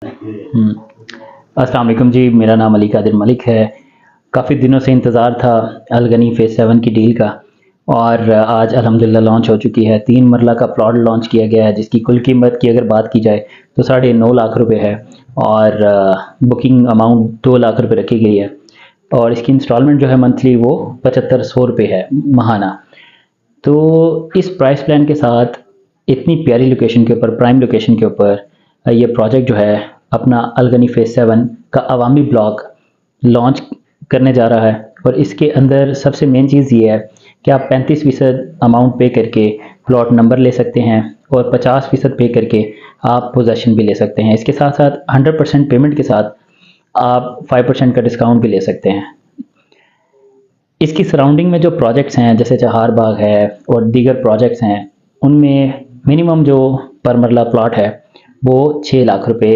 अस्सलाम वालेकुम जी, मेरा नाम अली कादिर मलिक है। काफ़ी दिनों से इंतज़ार था अलगनी फ़ेज़ 7 की डील का, और आज अल्हम्दुलिल्लाह लॉन्च हो चुकी है। 3 मरला का प्लॉट लॉन्च किया गया है, जिसकी कुल कीमत की अगर बात की जाए तो 9.5 लाख रुपए है, और बुकिंग अमाउंट 2 लाख रुपए रखी गई है, और इसकी इंस्टॉलमेंट जो है मंथली वो 7500 रुपये है महाना। तो इस प्राइस प्लान के साथ इतनी प्यारी लोकेशन के ऊपर, प्राइम लोकेशन के ऊपर, ये प्रोजेक्ट जो है अपना अलगनी फ़ेज़ 7 का अवामी ब्लॉक लॉन्च करने जा रहा है। और इसके अंदर सबसे मेन चीज़ ये है कि आप 35% अमाउंट पे करके प्लॉट नंबर ले सकते हैं, और 50% पे करके आप पोजेसन भी ले सकते हैं। इसके साथ साथ 100% पेमेंट के साथ आप 5% का डिस्काउंट भी ले सकते हैं। इसकी सराउंडिंग में जो प्रोजेक्ट्स हैं, जैसे चहार बाग है और दीगर प्रोजेक्ट्स हैं, उनमें मिनिमम जो पर मरला प्लॉट है वो 6 लाख रुपए